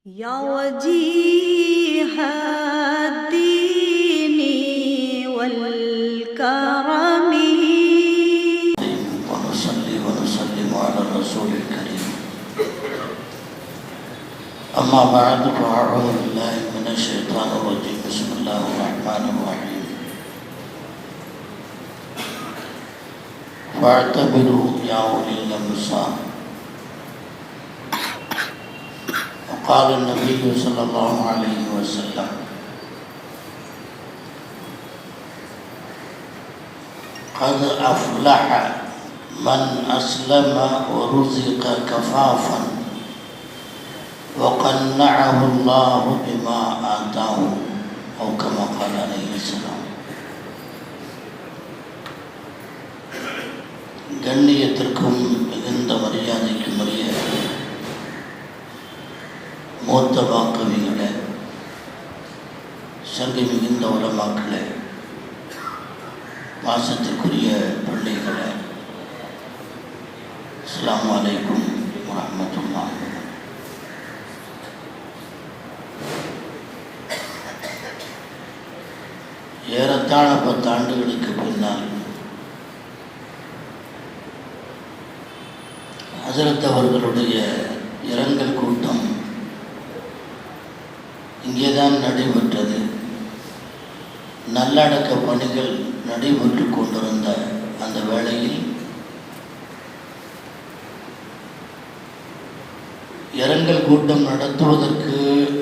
يا وجيه الدين والكرم ونصلي ونسلم على الرسول الكريم أما بعد فأعوذ بالله من الشيطان الرجيم بسم الله الرحمن الرحيم فاعتبروا يا أولي الأبصار قال النبي صلى الله عليه وسلم قد أفلح من أسلم ورزق كفافا وقنعه الله بما آتاه أو كما قال عليه السلام. கண்ணியத்திற்கும் மிகுந்த மரியாதைக்கும் உரிய மூத்த வாக்கவிகளே, சங்கை மிகுந்த உலமாக்களே, பாசத்திற்குரிய பிள்ளைகளே, அஸ்ஸலாமு அலைக்கும் வரஹ்மத்துல்லாஹி. ஏறத்தாழ 10 ஆண்டுகளுக்கு பின்னால் ஹஸரத் அவர்களுடைய இரங்கல் கூட்டம் இங்கேதான் நடைபெற்றது. நல்லடக்க பணிகள் நடைபெற்று கொண்டிருந்த அந்த வேளையில் இரங்கல் கூட்டம் நடத்துவதற்கு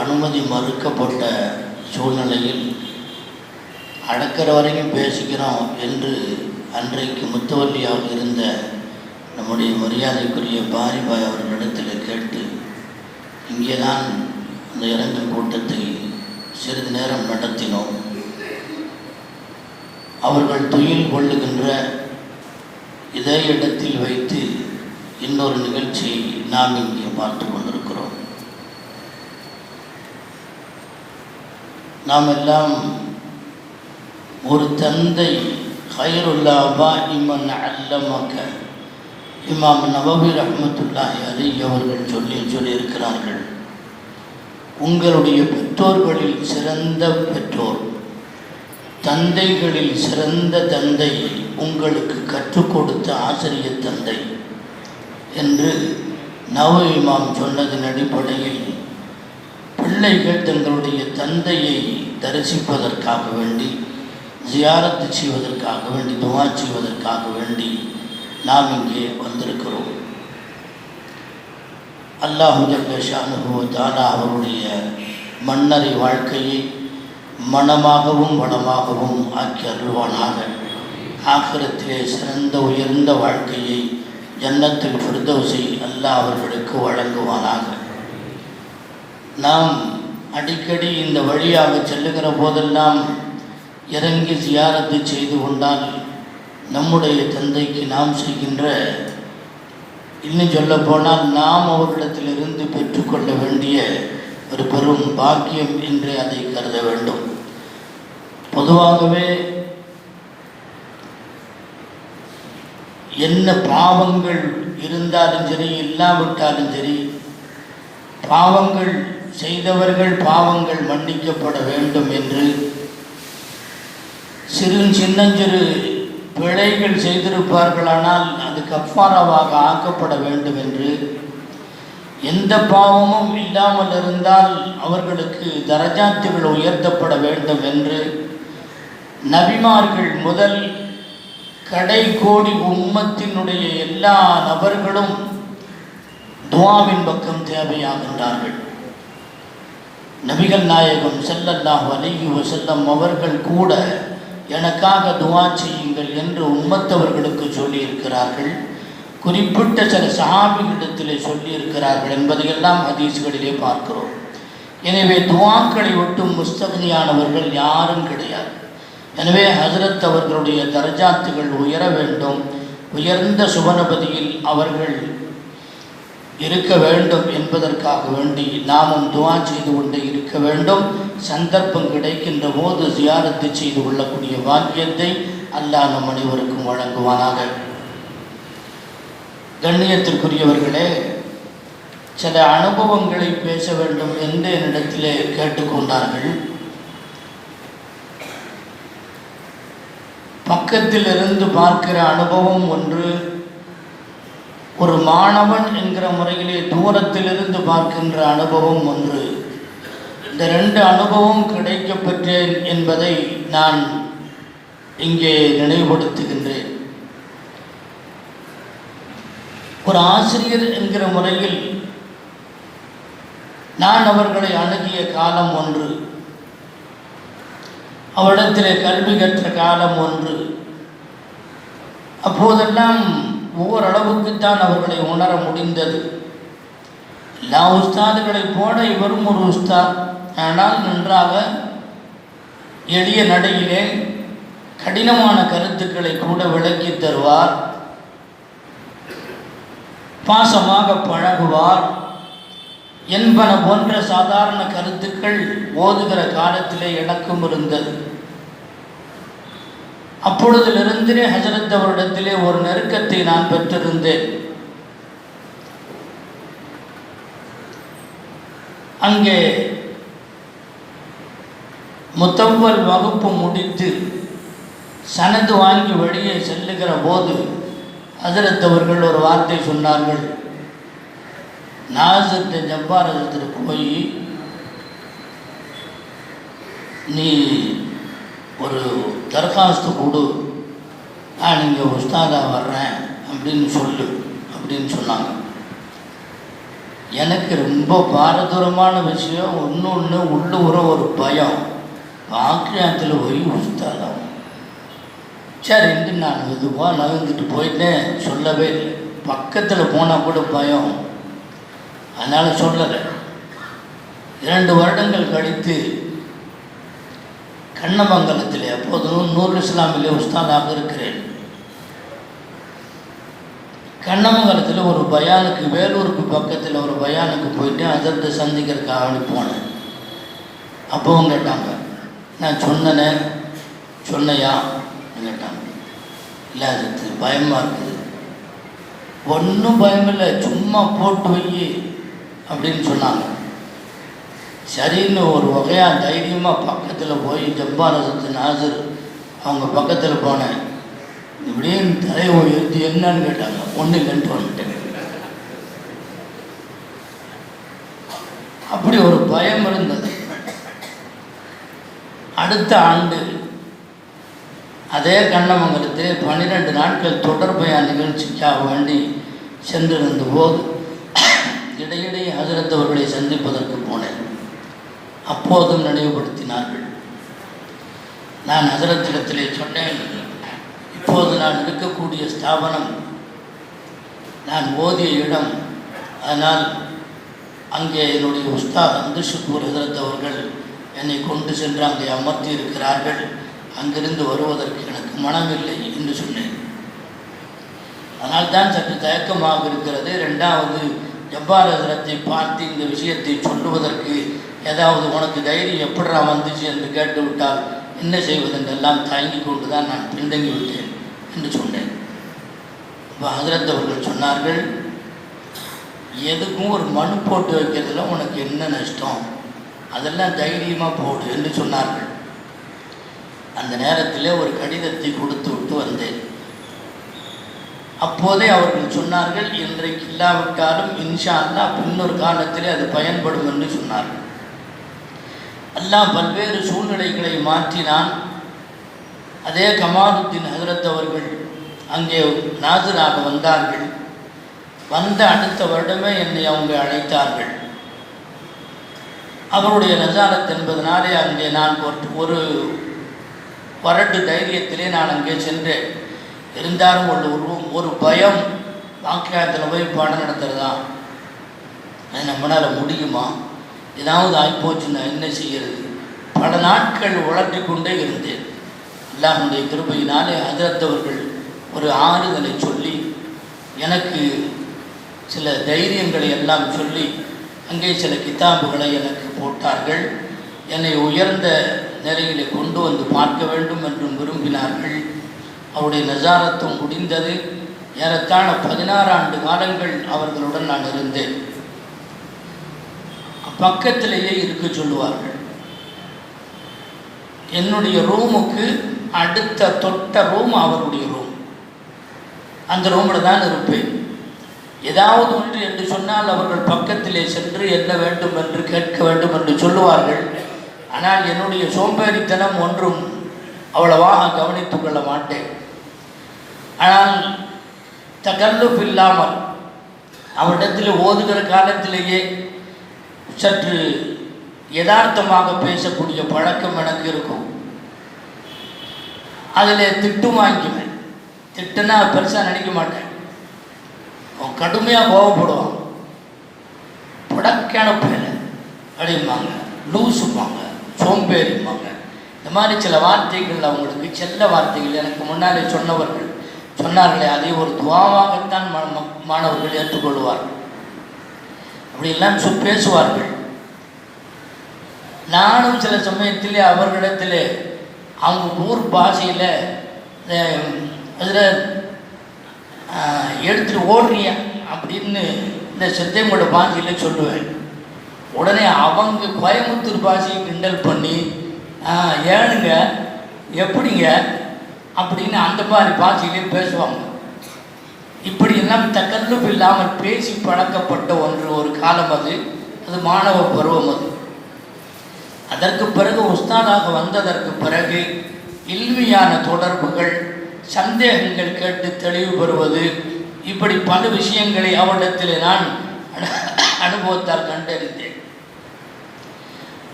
அனுமதி மறுக்கப்பட்ட சூழ்நிலையில் அடக்கிற வரைக்கும் பேசிக்கிறோம் என்று அன்றைக்கு முத்தவல்லியாக இருந்த நம்முடைய மரியாதைக்குரிய பாரிபாய் அவர்களிடத்தில் கேட்டு இங்கேதான் அந்த இரங்கல் கூட்டத்தை சிறிது நேரம் நடத்தினோம். அவர்கள் துயில் கொள்ளுகின்ற இதே இடத்தில் வைத்து இன்னொரு நிகழ்ச்சியை நாம் இங்கே பார்த்து கொண்டிருக்கிறோம். நாம் எல்லாம் ஒரு தந்தை ஹைருல்லா பாஇமன் அல்லமக இமாம் நவவி ரஹ்மத்துல்லாஹி அலைஹி அவர்கள் சொல்லியிருக்கிறார்கள், உங்களுடைய பெற்றோர்களில் சிறந்த பெற்றோர், தந்தைகளில் சிறந்த தந்தை உங்களுக்கு கற்றுக் கொடுத்த ஆசிரியர் தந்தை என்று நவவி இமாம் சொன்னதன் அடிப்படையில் பிள்ளைகள் தங்களுடைய தந்தையை தரிசிப்பதற்காக வேண்டி, ஜியாரத்து செய்வதற்காக வேண்டி, துவா செய்வதற்காக வேண்டி நாம் இங்கே வந்திருக்கிறோம். அல்லாஹு ஜல்ல ஷானுஹு வ தஆலா அவருடைய மன்னரை வாழ்க்கையை மனமாகவும் வளமாகவும் ஆக்கி அருள்வானாக. ஆখিরাத்திலே சிறந்த உயர்ந்த வாழ்க்கையை ஜன்னத்துல் ஃபிர்தௌஸை அல்லாஹ் அவர்களுக்கு வழங்குவானாக. நாம் அடிக்கடி இந்த வழியாக செல்லுகிற போதெல்லாம் இறங்கி ஜியாரத்து செய்து கொண்டால் நம்முடைய தந்தைக்கு நாம் செய்கின்ற, இன்னும் சொல்ல போனால் நாம் அவர்களிடத்திலிருந்து பெற்றுக்கொள்ள வேண்டிய ஒரு பெரும் பாக்கியம் என்று அதை கருத வேண்டும். பொதுவாகவே என்ன பாவங்கள் இருந்தாலும் சரி, இல்லாவிட்டாலும் சரி, பாவங்கள் செய்தவர்கள் பாவங்கள் மன்னிக்கப்பட வேண்டும் என்று, சின்னஞ்சிறு பிழைகள் செய்திருப்பார்களானால் அது கஃபாராவாக ஆக்கப்பட வேண்டும் என்று, எந்த பாவமும் இல்லாமல் இருந்தால் அவர்களுக்கு தரஜாத்துகள் உயர்த்தப்பட வேண்டும் என்று நபிமார்கள் முதல் கடைக்கோடி உம்மத்தினுடைய எல்லா நபர்களும் துஆவின் பக்கம் தேவையாகின்றார்கள். நபிகள் நாயகம் ஸல்லல்லாஹு அலைஹி வஸல்லம் அவர்கள் கூட எனக்காக துஆ செய்யுங்கள் என்று உம்மத்தவர்களுக்கு சொல்லியிருக்கிறார்கள். குறிப்பிட்ட சில சஹாபிகளிடத்திலே சொல்லியிருக்கிறார்கள் என்பதையெல்லாம் ஹதீஸ்களிலே பார்க்கிறோம். எனவே துஆக்களை ஒட்டும் முஸ்தக்னியானவர்கள் யாரும் கிடையாது. எனவே ஹஸரத் அவர்களுடைய தரஜாத்துகள் உயர வேண்டும், உயர்ந்த சுபனபதியில் அவர்கள் இருக்க வேண்டும் என்பதற்காக வேண்டி நாமும் துஆ செய்து கொண்டே இருக்க வேண்டும். சந்தர்ப்பம் கிடைக்கின்ற போது ஜியாரத்து செய்து கொள்ளக்கூடிய பாக்கியத்தை அல்லாஹ் நம் அனைவருக்கும் வழங்குவானாக. கண்ணியத்திற்குரியவர்களே, சில அனுபவங்களை பேச வேண்டும் என்று என்னிடத்திலே கேட்டுக்கொண்டார்கள். பக்கத்தில் இருந்து பார்க்கிற அனுபவம் ஒன்று, ஒரு மாணவன் என்கிற முறையிலே தூரத்திலிருந்து பார்க்கின்ற அனுபவம் ஒன்று. இந்த ரெண்டு அனுபவம் கிடைக்கப்பெற்றேன் என்பதை நான் இங்கே நினைவுபடுத்துகின்றேன். ஒரு ஆசிரியர் என்கிற முறையில் நான் அவர்களை அணுகிய காலம் ஒன்று, அவரிடத்திலே கல்வி கற்ற காலம் ஒன்று. அப்போதெல்லாம் ஓரளவுக்குத்தான் அவர்களை உணர முடிந்தது. எல்லா உஸ்தாதுகளைப் போல இவரும் ஒரு உஸ்தாத், ஆனால் நன்றாக எளிய நடையிலே கடினமான கருத்துக்களை கூட விளக்கி தருவார், பாசமாக பழகுவார் என்பன போன்ற சாதாரண கருத்துக்கள் ஓதுகிற காலத்திலே எனக்கும் இருந்தது. அப்பொழுதிலிருந்து ஹஜரத் அவரிடத்திலே ஒரு நெருக்கத்தை நான் பெற்றிருந்தேன். அங்கே முத்தவ்வல் வகுப்பு முடித்து சனது வாங்கி வெளியே செல்லுகிற போது ஹஜரத் அவர்கள் ஒரு வார்த்தை சொன்னார்கள். நாசர்கிட்ட ஜப்பார் ஹஜரத்துக்கு போய் நீ ஒரு தர்காஸ்து கொடு, நான் இங்கே உஸ்தாதாக வர்றேன் அப்படின்னு சொல்லு அப்படின்னு சொன்னாங்க. எனக்கு ரொம்ப பாரதூரமான விஷயம் ஒன்று உள்ளூர ஒரு பயம், வாக்கியத்தில் போய் உஸ்தாதாகும். சரின்ட்டு நான் மெதுவாக நகர்ந்துட்டு போயிட்டேன், சொல்லவே இல்லை. பக்கத்தில் போனால் கூட பயம், அதனால் சொல்லலை. 2 வருடங்கள் கழித்து கண்ணமங்கலத்திலே, அப்போதும் நூருல் இஸ்லாமிலே உஸ்தாதாக இருக்கிறேன். கண்ணமங்கலத்தில் ஒரு பயானுக்கு, வேலூருக்கு பக்கத்தில் ஒரு பயானுக்கு போயிட்டு அதற்கு சந்திக்கிறதுக்காக போனேன். அப்போவும் கேட்டாங்க, நான் சொன்னையா கேட்டாங்க. இல்லை அது பயமாக இருக்குது. ஒன்றும் பயமில்லை, சும்மா போட்டு வை அப்படின்னு சொன்னாங்க. சரின்னு ஒரு வகையாக தைரியமாக பக்கத்தில் போய் ஜப்பாரசத்து நாசர் அவங்க பக்கத்தில் போனேன். இப்படியே தலையை உயர்த்தி என்னன்னு கேட்டாங்க. ஒன்று இல்லைன்ட்டு வந்துட்டேன். அப்படி ஒரு பயம் இருந்தது. அடுத்த ஆண்டு அதே கண்ணமங்கலத்திலே 12 நாட்கள் தொடர் பயான் நிகழ்ச்சிக்காக வேண்டி சென்றிருந்த போது இடையிடையே ஹஜரத் அவர்களை சந்திப்பதற்கு போனேன். அப்போதும் நினைவுபடுத்தினார்கள். நான் ஹஜரத்திடத்திலே சொன்னேன், இப்போது நான் இருக்கக்கூடிய ஸ்தாபனம் நான் ஓதிய இடம், அதனால் அங்கே என்னுடைய உஸ்தாத் அந்துஷுக்கூர் ஹஜரத் அவர்கள் என்னை கொண்டு சென்று அங்கே அமர்த்தி இருக்கிறார்கள், அங்கிருந்து வருவதற்கு எனக்கு மனமில்லை என்று சொன்னேன். அதனால் தான் சற்று தயக்கமாக இருக்கிறது. 2வது, ஜப்பார் ஹஜரத்தை பார்த்து இந்த விஷயத்தை சொல்லுவதற்கு ஏதாவது உனக்கு தைரியம் எப்படா வந்துச்சு என்று கேட்டுவிட்டால் என்ன செய்வதென்றெல்லாம் தயங்கி கொண்டு தான் நான் பின்தங்கி விட்டேன் என்று சொன்னேன். இப்போ ஹஜரத் அவர்கள் சொன்னார்கள், எதுக்கும் ஒரு மனு போட்டு வைக்கிறதுல உனக்கு என்ன நஷ்டம், அதெல்லாம் தைரியமாக போடு என்று சொன்னார்கள். அந்த நேரத்தில் ஒரு கடிதத்தை கொடுத்து விட்டு வந்தேன். அப்போதே அவர்கள் சொன்னார்கள், இன்றைக்கு இல்லாவிட்டாலும் இன்ஷா அல்லாஹ் பின்னொரு காலத்திலே அது பயன்படும் என்று சொன்னார்கள். அல்லாஹ் பல்வேறு சூழ்நிலைகளை மாற்றினான். அதே கமாலுத்தீன் ஹஜரத் அவர்கள் அங்கே நாசராக வந்தார்கள். வந்த அடுத்த வருடமே என்னை அவங்க அழைத்தார்கள். அவருடைய நசாரத் என்பதனாலே அங்கே நான் ஒரு வரட்டு தைரியத்திலே நான் அங்கே சென்றேன். இருந்தாலும் ஒரு பயம், வாக்கியத்தில் போய் பாடம் நடத்துகிறதா, அது நம்மளால் முடியுமா, ஏதாவது ஆகிப்போச்சுன்னா என்ன செய்கிறது, பல நாட்கள் உழற்றி கொண்டே இருந்தேன். அல்லாஹ்வுடைய கிருபையினாலே ஹஜரத் அவர்கள் ஒரு ஆறுதலை சொல்லி எனக்கு சில தைரியங்களை எல்லாம் சொல்லி அங்கே சில கிதாபுகளை எனக்கு போட்டார்கள். என்னை உயர்ந்த நிலையிலே கொண்டு வந்து பார்க்க வேண்டும் என்றும் விரும்பினார்கள். அவருடைய நசாரத்தும் முடிந்தது. ஏறத்தாழ 16 ஆண்டு காலங்கள் அவர்களுடன் நான் இருந்தேன். பக்கத்திலேயே இருக்க சொல்லுவார்கள். என்னுடைய ரூமுக்கு அடுத்த தொட்ட ரூம் அவருடைய ரூம். அந்த ரூமில் தான் இருப்பேன். ஏதாவது ஒன்று என்று சொன்னால் அவர்கள் பக்கத்திலே சென்று என்ன வேண்டும் என்று கேட்க வேண்டும் என்று சொல்லுவார்கள். ஆனால் என்னுடைய சோம்பேறித்தனம் ஒன்றும் அவ்வளவாக கவனித்து கொள்ள மாட்டேன். ஆனால் தகல்லுப் இல்லாமல் அவரிடத்தில் ஓதுகிற காலத்திலேயே சற்று யதார்த்தமாக பேசக்கூடிய பழக்கம் எனக்கு இருக்கும். அதில் திட்டு வாங்கிவேன். திட்டுனா பெருசாக நினைக்க மாட்டேன். அவன் கடுமையாக கோவப்படுவான். புடக்கான பேரை அப்படிம்பாங்க, லூசுப்பாங்க, சோம்பேறிம்பாங்க. இந்த மாதிரி சில வார்த்தைகள் அவங்களுக்கு செல்ல வார்த்தைகள் எனக்கு முன்னாலே சொன்னவர்கள் சொன்னார்களே, அதை ஒரு துவாவாகத்தான் மாணவர்கள் ஏற்றுக்கொள்வார்கள். அப்படியெல்லாம் பேசுவார்கள். நானும் சில சமயத்திலே அவர்களிடத்தில் அவங்க ஊர் பாஷையில் அதில் எடுத்துட்டு ஓடுறிய அப்படின்னு இந்த சித்தைங்களோட பாஷையில் சொல்லுவேன். உடனே அவங்க கோயம்புத்தூர் பாஷையை கிண்டல் பண்ணி ஏனுங்க எப்படிங்க அப்படின்னு அந்த மாதிரி பாஷையிலே பேசுவாங்க. இப்படியெல்லாம் தக்கல்லுப் இல்லாமல் பேசி பழக்கப்பட்ட ஒரு காலம் அது மாணவ பருவம். அதற்கு பிறகு உஸ்தாதாக வந்ததற்கு பிறகு இல்மியான தொடர்புகள், சந்தேகங்கள் கேட்டு தெளிவு பெறுவது, இப்படி பல விஷயங்களை அவரிடத்தில் நான் அனுபவத்தால் கண்டறிந்தேன்.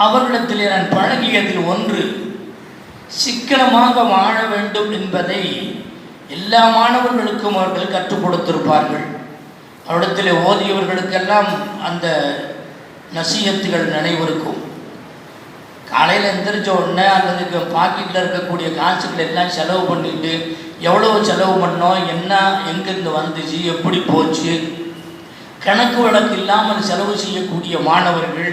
அவர்களிடத்திலே நான் பழகியதில் ஒன்று, சிக்கனமாக வாழ வேண்டும் என்பதை எல்லா மாணவர்களுக்கும் அவர்கள் கற்றுக் கொடுத்திருப்பார்கள். அவரிடத்தில் ஓதியவர்களுக்கெல்லாம் அந்த நசீகத்துகள் நினைவிருக்கும். காலையில் எந்திரிச்ச உடனே அல்லது பாக்கெட்டில் இருக்கக்கூடிய காசுகள் எல்லாம் செலவு பண்ணிட்டு எவ்வளவு செலவு பண்ணோம், என்ன எங்கேருந்து வந்துச்சு, எப்படி போச்சு, கணக்கு வழக்கு இல்லாமல் செலவு செய்யக்கூடிய மாணவர்கள்,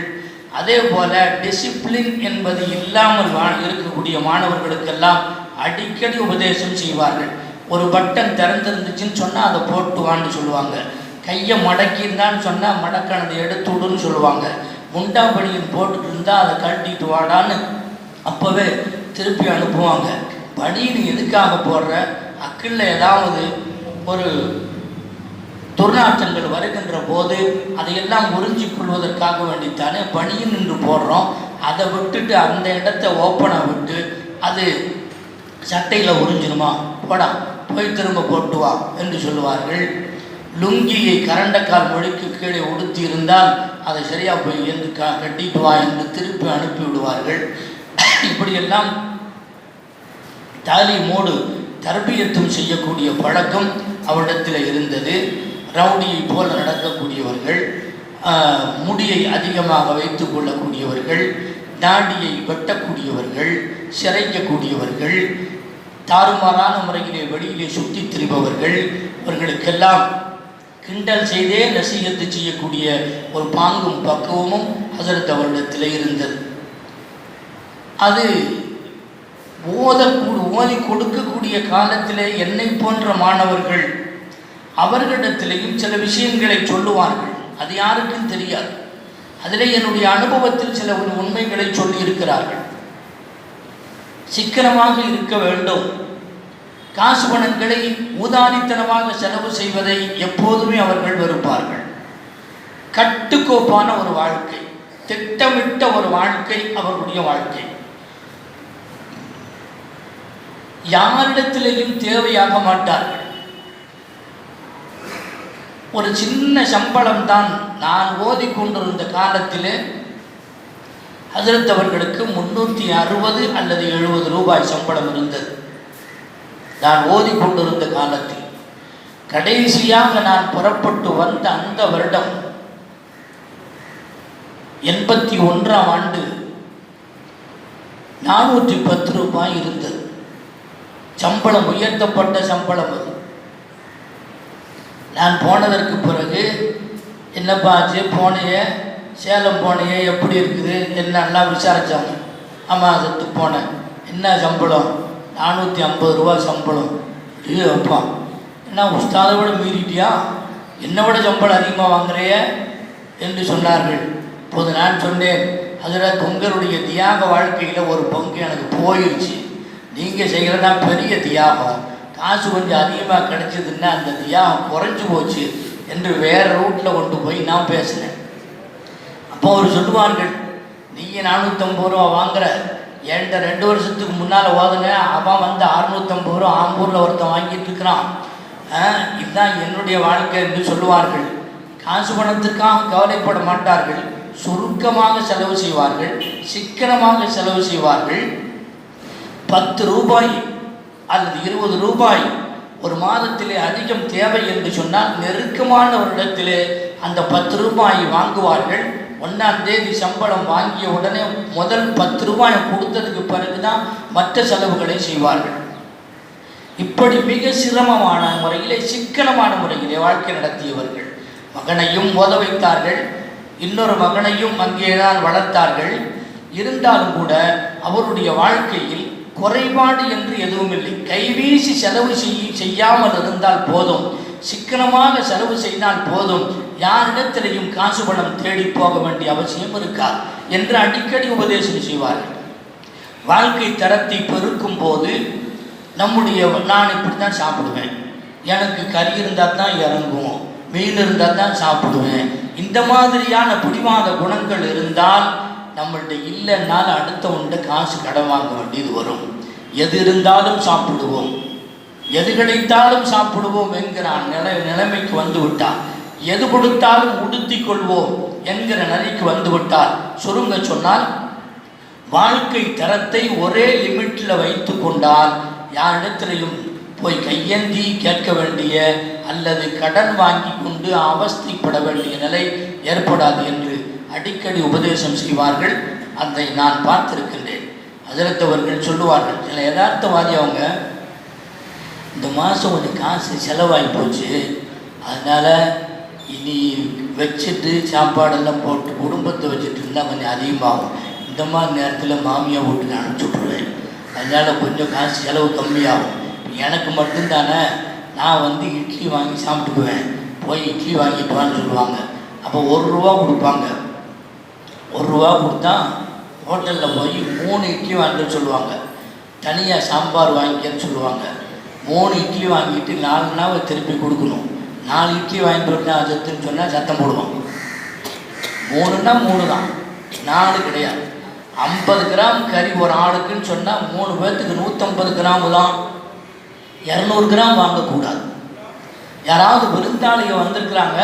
அதே போல் டிசிப்ளின் என்பது இல்லாமல் இருக்கக்கூடிய மாணவர்களுக்கெல்லாம் அடிக்கடி உபதேசம் செய்வார்கள். ஒரு பட்டன் திறந்துருந்துச்சுன்னு சொன்னால் அதை போட்டு வான்னு சொல்லுவாங்க. கையை மடக்கியிருந்தான்னு சொன்னால் மடக்கானதை எடுத்து விடுன்னு சொல்லுவாங்க. முண்டா பனியன் போட்டுட்டு இருந்தால் அதை கழட்டிட்டு வாடான்னு அப்போவே திருப்பி அனுப்புவாங்க. பனியன் எதுக்காக போடுற, அக்கில் ஏதாவது ஒரு துர்நாற்றங்கள் வருகின்ற போது அதையெல்லாம் உறிஞ்சி கொள்வதற்காக வேண்டித்தானே பனியன் என்று போடுறோம். அதை விட்டுட்டு அந்த இடத்த ஓப்பனாக விட்டு அது சட்டையில் உறிஞ்சிருமா, போடா போய் திரும்ப போட்டு வா என்று சொல்லுவார்கள். லுங்கியை கரண்டக்கால் மொழிக்கு கீழே உடுத்தி இருந்தால் அதை சரியாக போய் என்று கட்டிட்டு வா என்று திருப்பி அனுப்பி விடுவார்கள். இப்படியெல்லாம் தாலீமோடு தர்பியத்தும் செய்யக்கூடிய பழக்கம் அவரிடத்தில் இருந்தது. ரவுடியை போல நடக்கக்கூடியவர்கள், முடியை அதிகமாக வைத்து கொள்ளக்கூடியவர்கள், தாடியை வெட்டக்கூடியவர்கள், சிறைக்கக்கூடியவர்கள், தாறுமாறான முறையிலே வெளியிலே சுற்றி திரிபவர்கள், இவர்களுக்கெல்லாம் கிண்டல் செய்தே நசீகத்து செய்யக்கூடிய ஒரு பாங்கும் பக்குவமும் ஹஸரத் அவரிடத்தில் இருந்தது. அது ஓதி கொடுக்கக்கூடிய காலத்திலே என்னை போன்ற மாணவர்கள் அவர்களிடத்திலேயும் சில விஷயங்களை சொல்லுவார்கள். அது யாருக்கும் தெரியாது. அதிலே என்னுடைய அனுபவத்தில் சில உண்மைகளை சொல்லி இருக்கிறார்கள். சிக்கனமாக இருக்க வேண்டும், காசு பணங்களை ஊதாரித்தனமாக செலவு செய்வதை எப்போதுமே அவர்கள் வெறுப்பார்கள். கட்டுக்கோப்பான ஒரு வாழ்க்கை, திட்டமிட்ட ஒரு வாழ்க்கை அவர்களுடைய வாழ்க்கை. யாரிடத்திலேயும் தேவையாக மாட்டார்கள். ஒரு சின்ன சம்பளம் தான். நான் ஓதிக்கொண்டிருந்த காலத்திலே ஹஸரத் அவர்களுக்கு 360 அல்லது 70 ரூபாய் சம்பளம் இருந்தது. நான் ஓதிக்கொண்டிருந்த காலத்தில் கடைசியாக நான் புறப்பட்டு வந்த அந்த வருடம் 81ஆம் ஆண்டு 410 ரூபாய் இருந்தது. சம்பளம் உயர்த்தப்பட்ட சம்பளம் அது. நான் போனதற்கு பிறகு என்னப்பா ஆச்சு, போனையே சேலம் போனையே எப்படி இருக்குது என்னெல்லாம் விசாரித்தாங்க. ஆமாம் சத்து போனேன். என்ன சம்பளம்? 450 ரூபா சம்பளம். ஐயோ அப்பா, என்ன உஸ்தாதை விட மீறிட்டியா, என்னை விட சம்பளம் அதிகமாக வாங்குறைய என்று சொன்னார்கள். இப்போது நான் சொன்னேன், ஹஜ்ரத் உங்களுடைய தியாக வாழ்க்கையில் ஒரு பங்கு எனக்கு போயிடுச்சு, நீங்கள் செய்கிறதா பெரிய தியாகம், காசு கொஞ்சம் அதிகமாக கிடைச்சதுன்னா அந்த தியாகம் குறைஞ்சி போச்சு என்று வேறு ரூட்டில் கொண்டு போய் நான் பேசினேன். அப்போ அவர் சொல்லுவார்கள், நீங்கள் 450 ரூபா வாங்குற, என்கிட்ட 2 வருஷத்துக்கு முன்னால் ஓதுங்க, அவன் வந்து 650 ரூபா ஆம்பூரில் ஒருத்தன் வாங்கிட்டு இருக்கிறான், இதுதான் என்னுடைய வாழ்க்கை என்று சொல்லுவார்கள். காசு பணத்திற்காக கவலைப்பட மாட்டார்கள், சுருக்கமாக செலவு செய்வார்கள், சிக்கனமாக செலவு செய்வார்கள். 10 ரூபாய் அல்லது 20 ரூபாய் ஒரு மாதத்திலே அதிகம் தேவை என்று சொன்னால் நெருக்கமான ஒரு இடத்திலே அந்த 10 ரூபாயை வாங்குவார்கள். 1ஆம் தேதி சம்பளம் வாங்கிய உடனே முதல் 10 ரூபாயை கொடுத்ததுக்கு பிறகுதான் மற்ற செலவுகளை செய்வார்கள். இப்படி மிக சிரமமான முறையிலே, சிக்கனமான முறையிலே வாழ்க்கை நடத்தியவர்கள். மகனையும் ஓத வைத்தார்கள், இன்னொரு மகனையும் அங்கேதான் வளர்த்தார்கள். இருந்தாலும் கூட அவருடைய வாழ்க்கையில் குறைபாடு என்று எதுவும் இல்லை. கைவீசி செலவு செய்யாமல் இருந்தால் போதும், சிக்கனமாக செலவு செய்தால் போதும், யாரிடத்திலையும் காசு பணம் தேடி போக வேண்டிய அவசியம் இருக்காது என்று அடிக்கடி உபதேசம் செய்வார்கள். வாழ்க்கை தரத்தை பெருக்கும் போது நம்முடைய, நான் இப்படி தான் சாப்பிடுவேன், எனக்கு கறி இருந்தால் தான் இறங்கும், மீன் இருந்தால் தான் சாப்பிடுவேன், இந்த மாதிரியான பிடிவாத குணங்கள் இருந்தால் நம்மள்கிட்ட இல்லைன்னாலும் அடுத்த ஒன்றை காசு கடன் வாங்க வேண்டியது வரும். எது இருந்தாலும் சாப்பிடுவோம், எது கிடைத்தாலும் சாப்பிடுவோம் என்கிற நிலைமைக்கு வந்து விட்டால், எது கொடுத்தாலும் உடுத்தி கொள்வோம் என்கிற நிலைக்கு வந்து விட்டால், சுருங்க சொன்னால் வாழ்க்கை தரத்தை ஒரே லிமிட்டில் வைத்து கொண்டால் யாரிடத்திலையும் போய் கையேந்தி கேட்க வேண்டிய அல்லது கடன் வாங்கி கொண்டு அவஸ்தைப்பட வேண்டிய நிலை ஏற்படாது என்று அடிக்கடி உபதேசம் செய்வார்கள். அதை நான் பார்த்திருக்கின்றேன். ஹஜ்ரத் அவர்கள் சொல்லுவார்கள், சில யதார்த்தவாதி அவங்க, இந்த மாதம் கொஞ்சம் காசு செலவாகி போச்சு, அதனால் இனி வச்சுட்டு சாப்பாடெல்லாம் போட்டு குடும்பத்தை வச்சுட்டு இருந்தால் கொஞ்சம் அதிகமாகும், இந்த மாதிரி நேரத்தில் மாமியை வீட்டுக்கு அனுப்பிச்சி விட்ருவேன், அதனால் கொஞ்சம் காசு செலவு கம்மியாகும், எனக்கு மட்டும்தானே, நான் வந்து இட்லி வாங்கி சாப்பிட்டுக்குவேன், போய் இட்லி வாங்கிட்டு வான்னு சொல்லுவாங்க. அப்போ 1 ரூபா கொடுப்பாங்க. 1 ரூபா கொடுத்தா ஹோட்டலில் போய் 3 இட்லி வாங்கிட்டு சொல்லுவாங்க, தனியாக சாம்பார் வாங்கிக்கன்னு சொல்லுவாங்க. 3 இட்லி வாங்கிட்டு 4 நாவை திருப்பி கொடுக்கணும். 4 இட்லி வாங்கிட்டு வரலாம் அஜத்துன்னு சொன்னால் சத்தம் போடுவோம். 3ன்னா 3 தான், 4 கிடையாது. 50 கிராம் கறி ஒரு ஆளுக்குன்னு சொன்னால் 3 பேர்த்துக்கு 150 கிராமு தான், 200 கிராம் வாங்கக்கூடாது. யாராவது விருந்தாளிக வந்திருக்கிறாங்க,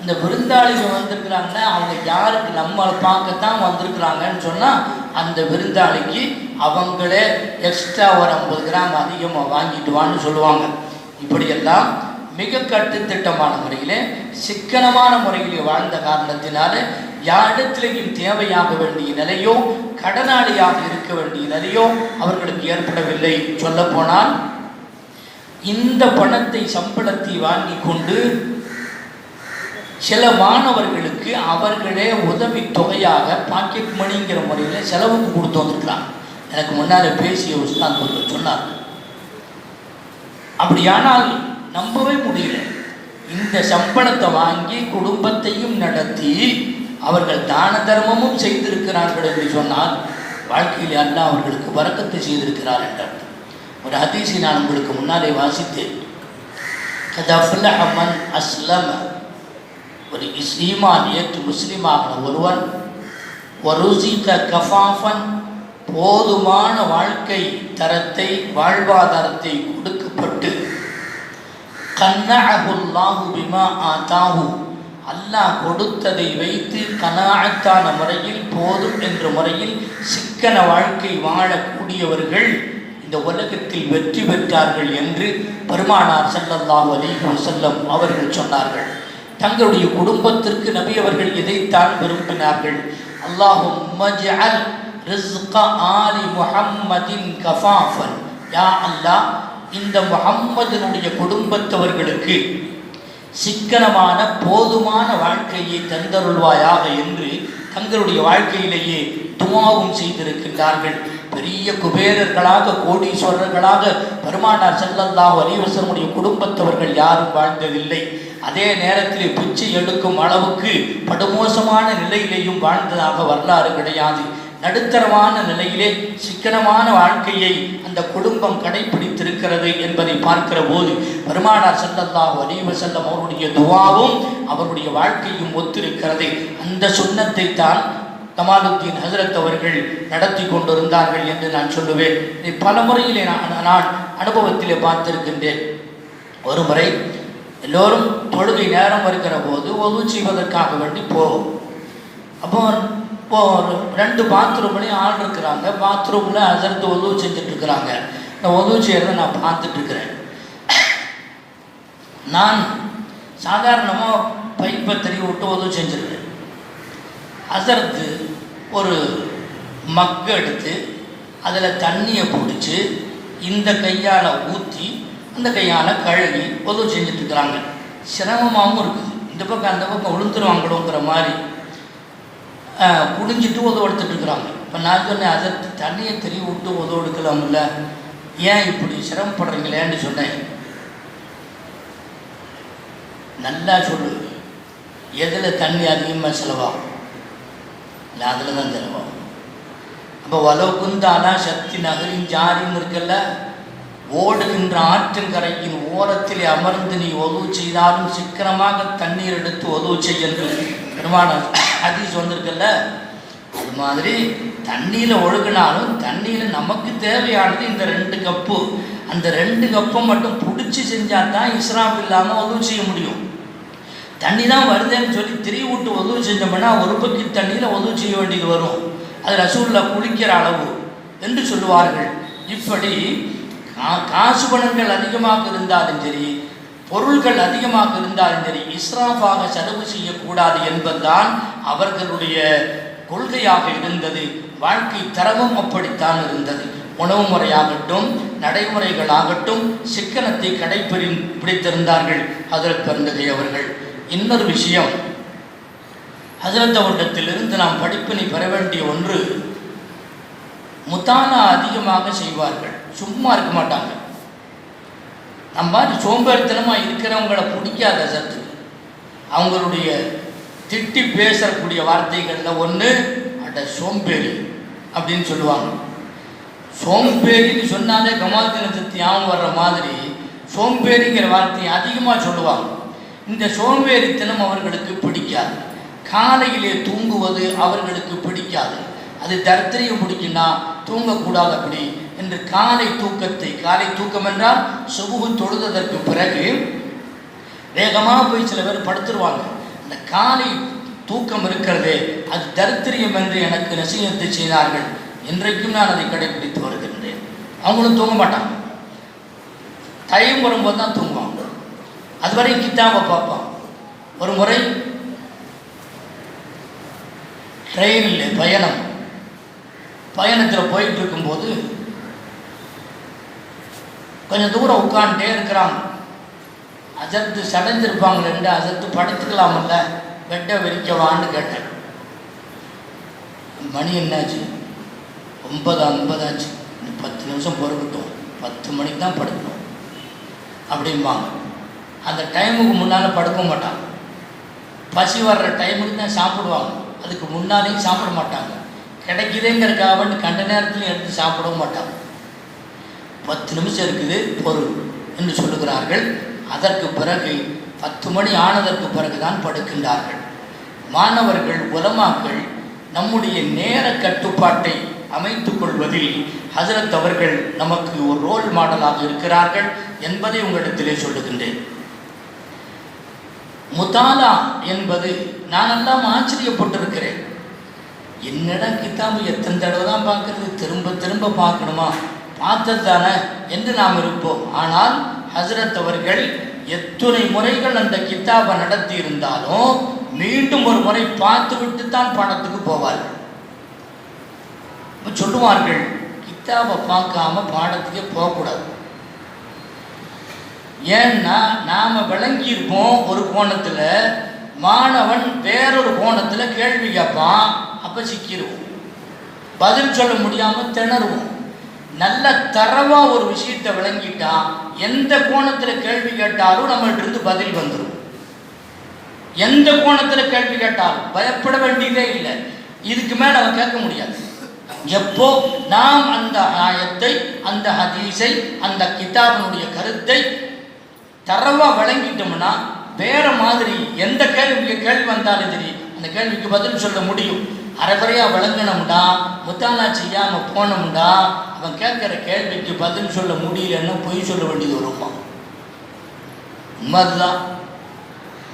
இந்த விருந்தாளிக வந்திருக்கிறாங்கன்னா அவங்க யாருக்கு நம்மளை பார்க்கத்தான் வந்திருக்கிறாங்கன்னு சொன்னால் அந்த விருந்தாளிக்கு அவங்களே எக்ஸ்ட்ரா ஒரு 50 கிராம் அதிகமாக வாங்கிட்டு வான்னு சொல்லுவாங்க. இப்படியெல்லாம் மிக கட்டுத்திட்டமான முறையிலே, சிக்கனமான முறையிலே வாழ்ந்த காரணத்தினால யாரிடத்திலேயும் தேவையாக வேண்டிய நிலையோ கடனாளியாக இருக்க வேண்டிய நிலையோ அவர்களுக்கு ஏற்படவில்லை. சொல்லப்போனால் இந்த பணத்தை சம்பளத்தை வாங்கி கொண்டு சில மாணவர்களுக்கு அவர்களே உதவி தொகையாக பாக்கெட் மணிங்கிற முறையில் செலவுக்கு கொடுத்து வந்துருக்கலாம். எனக்கு முன்னால் பேசிய உஸ்தாத் அவர்கள் சொன்னார். அப்படியானால் நம்பவே முடியல, இந்த சம்பளத்தை வாங்கி குடும்பத்தையும் நடத்தி அவர்கள் தான தர்மமும் செய்திருக்கிறார்கள் என்று சொன்னால் வாழ்க்கையில் அல்லாஹ் அவர்களுக்கு பரக்கத்தை செய்திருக்கிறார் என்றார். ஒரு ஹதீஸை நான் உங்களுக்கு முன்னாலே வாசித்தேன். கத் அஃப்லஹ மன் அஸ்லம, ஒரு ஈமான் ஏற்று முஸ்லீமான ஒருவன், வருஸிக கஃபாஃபன், போதுமான வாழ்க்கை தரத்தை வாழ்வாதாரத்தை கொடுக்கப்பட்டு, கன்னஅஹுல்லாஹு பிமா ஆதாஹு, அல்லாஹ் கொடுத்ததை வைத்து கனாஅத்தான முறையில் போதும் என்ற முறையில் சிக்கன வாழ்க்கை வாழக்கூடியவர்கள் இந்த உலகத்தில் வெற்றி பெற்றார்கள் என்று பெருமானார் ஸல்லல்லாஹு அலைஹி வஸல்லம் அவர்கள் சொன்னார்கள். தங்களுடைய குடும்பத்திற்கு நபி அவர்கள் இதைத்தான் விரும்பினார்கள். அல்லாஹும்ம ஜஅல் ரிஸ்க ஆலி முஹம்மதின் கஃபாஃபன், யா அல்லாஹ் இந்த முஹம்மதினுடைய குடும்பத்தவர்களுக்கு சிக்கனமான போதுமான வாழ்க்கையை தந்தருள்வாயாக என்று தங்களுடைய வாழ்க்கையிலேயே துஆவும் செய்திருக்கின்றார்கள். பெரிய குபேரர்களாக கோடீஸ்வரர்களாக பெருமானார் ஸல்லல்லாஹு அலைஹி வஸல்லம் குடும்பத்தவர்கள் யாரும் வாழ்ந்ததில்லை. அதே நேரத்தில் பிச்சை எடுக்கும் அளவுக்கு படுமோசமான நிலையிலேயும் வாழ்ந்ததாக வரலாறு கிடையாது. நடுத்தரமான நிலையிலே சிக்கனமான வாழ்க்கையை அந்த குடும்பம் கடைபிடித்திருக்கிறது என்பதை பார்க்கிற போது பெருமானார் ஸல்லல்லாஹு அலைஹி வஸல்லம் அவருடைய துஆவும் அவருடைய வாழ்க்கையும் ஒத்திருக்கிறது. அந்த சுன்னத்தை தான் கமாலுத்தீன் ஹஜ்ரத் அவர்கள் நடத்தி கொண்டிருந்தார்கள் என்று நான் சொல்லுவேன். இதை பல முறையிலே நான் அனுபவத்திலே பார்த்திருக்கின்றேன். ஒரு முறை எல்லோரும் தொழுகை நேரம் வருகிற போது ஒது செய்வதற்காக வேண்டி போகும். அப்போ ஒரு 2 பாத்ரூம்லையும் ஆள் இருக்கிறாங்க. பாத்ரூமில் ஹஜ்ரத் ஒது செஞ்சுட்டு இருக்கிறாங்க. நான் ஒது செய்கிறத நான் பார்த்துட்டு இருக்கிறேன். நான் சாதாரணமாக பைப்பை தெரிய விட்டு ஒது செஞ்சிருக்கிறேன். ஹஜ்ரத் ஒரு மக்கு எடுத்து அதில் தண்ணியை பிடிச்சி இந்த கையால் ஊற்றி அந்த கையால் கழுவி ஒது செஞ்சுட்ருக்குறாங்க. சிரமமாகவும் இருக்குது. இந்த பக்கம் அந்த பக்கம் விழுந்துருவாங்களோங்கிற மாதிரி குடிஞ்சிட்டு உதவு எடுத்துட்டுருக்குறாங்க. இப்போ நான் சொன்னேன், ஹஜ்ரத் தண்ணியை தெரிய விட்டு உதவு எடுக்கலாம்ல, ஏன் இப்படி சிரமப்படுறீங்களேன்னு சொன்னேன். நல்லா சொல்லு, எதில் தண்ணி அதிகமாக செலவாகும்? இல்லை, அதில் தான் செலவாகும். அப்போ வலவுக்குந்தானா சக்தி நகரின் ஜாரின்னு இருக்கல்ல, ஓடுகின்ற ஆற்றங்கரையின் ஓரத்தில் அமர்ந்து நீ உதவு செய்தாலும் சிக்கனமாக தண்ணீர் எடுத்து உதவு செய்ய என்று பெருமானார் ஹதீஸ் வந்திருக்கல்ல. அது மாதிரி தண்ணியில் ஒழுகினாலும் தண்ணியில் நமக்கு தேவையானது இந்த 2 கப்பு. அந்த 2 கப்பை மட்டும் பிடிச்சி செஞ்சால் தான் இஸ்ராஃப் இல்லாமல் உதவு செய்ய முடியும். தண்ணி தான் வருதுன்னு சொல்லி திரி விட்டு உதவு செஞ்சோம்னா ஒரு பக்கெட் தண்ணியில் உதவு செய்ய வேண்டியது வரும். அது ரசூலுல்லாஹ் குளிக்கிற அளவு என்று சொல்லுவார்கள். இப்படி காசு பணங்கள் அதிகமாக இருந்தாலும் சரி, பொருள்கள் அதிகமாக இருந்தாலும் சரி, இஸ்ராஃபாக செலவு செய்யக்கூடாது என்பதுதான் அவர்களுடைய கொள்கையாக இருந்தது. வாழ்க்கை தரமும் அப்படித்தான் இருந்தது. உணவு முறையாகட்டும், நடைமுறைகளாகட்டும் சிக்கனத்தை பிடித்திருந்தார்கள் ஹஜ்ரத் பெருந்தகை அவர்கள். இன்னொரு விஷயம், ஹஜ்ரத் அவர்களிடத்திலிருந்து நாம் படிப்பினை பெற வேண்டிய ஒன்று, முத்தானா அதிகமாக செய்வார்கள். சும்மா இருக்க மாட்டாங்க. நம்ம சோம்பேறித்தனமாக இருக்கிறவங்கள பிடிக்காத ஹஜ்ரத். அவங்களுடைய திட்டி பேசக்கூடிய வார்த்தைகளில் ஒன்று அட சோம்பேறி அப்படின்னு சொல்லுவாங்க. சோம்பேறின்னு சொன்னாலே கமாலுத்தீன் ஹஜ்ரத் ஞாபகம் வர்ற மாதிரி சோம்பேறிங்கிற வார்த்தையை அதிகமாக சொல்லுவாங்க. இந்த சோம்பேறித்தனம் அவர்களுக்கு பிடிக்காது. காலையிலே தூங்குவது அவர்களுக்கு பிடிக்காது. அது தரித்திரியம் பிடிக்குன்னா தூங்கக்கூடாது அப்படி என்று காலை தூக்கம் என்றால் சுபுகு தொழுததற்கு பிறகு வேகமாக போய் சில பேர் படுத்துருவாங்க. அந்த காலை தூக்கம் இருக்கிறதே அது தரித்திரியம் என்று எனக்கு நசீகத்தை செய்தார்கள். இன்றைக்கும் நான் அதை கடைபிடித்து வருகின்றேன். அவங்களும் தூங்க மாட்டாங்க. டைம் வரும்போது தான் தூங்குவாங்க. அதுவரை கித்தாபை பார்ப்பான். ஒரு முறை ட்ரெயினில் பயணத்தில் போயிட்டு இருக்கும்போது கொஞ்சம் தூரம் உட்காந்துட்டே இருக்கிறாங்க. ஹஜ்ரத் சடைஞ்சிருப்பாங்களேண்டு ஹஜ்ரத் படுத்துக்கலாமல்ல, பெட்டை விரிக்கவான்னு கேட்டேன். மணி என்னாச்சு? 9:50 ஆச்சு. 10 நிமிஷம் பொறுக்கட்டும், 10 மணிக்கு தான் படுக்கணும் அப்படிம்பாங்க. அந்த டைமுக்கு முன்னால் படுக்க மாட்டாங்க. பசி வர்ற டைமுக்கு தான் சாப்பிடுவாங்க. அதுக்கு முன்னாலேயும் சாப்பிட மாட்டாங்க. கிடைக்குதுங்கிறக்காக கண்ட நேரத்துலையும் எடுத்து சாப்பிடவும் மாட்டாங்க. 10 நிமிஷம் இருக்குது பொருள் என்று சொல்லுகிறார்கள். அதற்கு பிறகு 10 மணி ஆனதற்கு பிறகு தான் படுக்கின்றார்கள். மாணவர்கள், உலமாக்கள் நம்முடைய நேர கட்டுப்பாட்டை அமைத்துக் கொள்வதில் ஹஜ்ரத் அவர்கள் நமக்கு ஒரு ரோல் மாடலாக இருக்கிறார்கள் என்பதை உங்களிடத்திலே சொல்லுகின்றேன். முத்தாலா என்பது நான் எல்லாம் ஆச்சரியப்பட்டிருக்கிறேன். என்னிடம் கித்தாபு எத்தனை தடவை தான் பார்க்கறது, திரும்ப திரும்ப பார்க்கணுமா, பார்த்தது தானே என்று நாம் இருப்போம். ஆனால் ஹஜ்ரத் அவர்கள் எத்தனை முறைகள் அந்த கித்தாபை நடத்தி இருந்தாலும் மீண்டும் ஒரு முறை பார்த்து விட்டு தான் பாடத்துக்கு போவார்கள். சொல்லுவார்கள், கித்தாபை பார்க்காம பாடத்துக்கே போகக்கூடாது. ஏன்னா நாம் விளங்கியிருப்போம் ஒரு கோணத்தில், மாணவன் வேறொரு கோணத்தில் கேள்வி கேட்பான். அப்போ சிக்கிடுவோம், பதில் சொல்ல முடியாமல் திணறுவோம். நல்ல தரவாக ஒரு விஷயத்தை விளங்கிட்டா எந்த கோணத்தில் கேள்வி கேட்டாலும் நம்மள்கிட்ட பதில் வந்துடும். எந்த கோணத்தில் கேள்வி கேட்டாலும் பயப்பட வேண்டியதே இல்லை. இதுக்கு மேலே அவன் கேட்க முடியாது. எப்போ நாம் அந்த ஆயத்தை, அந்த ஹதீஸை, அந்த கிதாபினுடைய கருத்தை தரவா வழங்கிட்டோம்னா வேற மாதிரி எந்த கேள்வி வந்தாலும் சரி அந்த கேள்விக்கு பதில் சொல்ல முடியும். அரைகுறையாக விளங்கணும்டா, முத்தானா செய்யாமல் போனோம்டா, அவன் கேட்குற கேள்விக்கு பதில் சொல்ல முடியலன்னு பொய் சொல்ல வேண்டியது வருமா? உண்மை அதுதான்.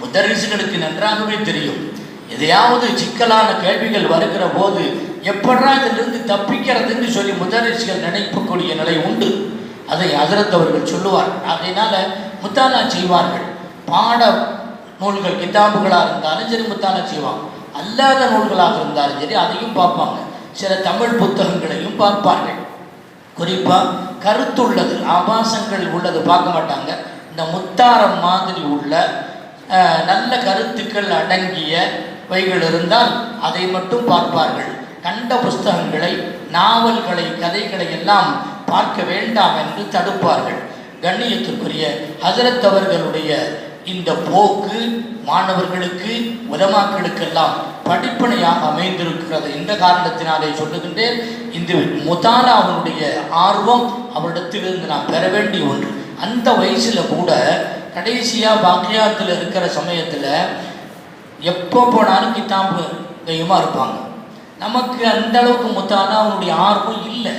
முதரிசுகளுக்கு நன்றாகவே தெரியும். எதையாவது சிக்கலான கேள்விகள் வருகிற போது எப்படா இதிலிருந்து தப்பிக்கிறதுன்னு சொல்லி முதரிசுகள் நினைக்கக்கூடிய நிலை உண்டு. அதை ஹஜ்ரத் அவர்கள் சொல்லுவார். அதனால முத்தானா செய்வார்கள். பாட நூல்கள் கிதாபுகளாக இருந்தாலும் சரி முத்தானா செய்வாங்க. அல்லாத நூல்களாக இருந்தாலும் சரி அதையும் பார்ப்பாங்க. சில தமிழ் புத்தகங்களையும் பார்ப்பார்கள். குறிப்பாக கருத்துள்ளது, ஆபாசங்கள் உள்ளது பார்க்க மாட்டாங்க. இந்த முத்தாரம் மாதிரி உள்ள நல்ல கருத்துக்கள் அடங்கிய வைகள் இருந்தால் அதை மட்டும் பார்ப்பார்கள். கண்ட புஸ்தகங்களை, நாவல்களை, கதைகளை எல்லாம் பார்க்க வேண்டாம் என்று தடுப்பார்கள். கண்ணியத்திற்குரிய ஹஜ்ரத் அவர்களுடைய இந்த போக்கு மாணவர்களுக்கு, உலமாக்களுக்கெல்லாம் படிப்பனையாக அமைந்திருக்கிறது. இந்த காரணத்தினாலே சொல்லுகின்றேன், இந்த முத்தானா அவனுடைய ஆர்வம் அவரிடத்திலிருந்து நான் பெற வேண்டிய ஒன்று. அந்த வயசில் கூட கடைசியாக பாக்கியாத்தில் இருக்கிற சமயத்தில் எப்போ போனாலும் கிதாபு கையமாக இருப்பாங்க. நமக்கு அந்த அளவுக்கு முத்தானா அவனுடைய ஆர்வம் இல்லை.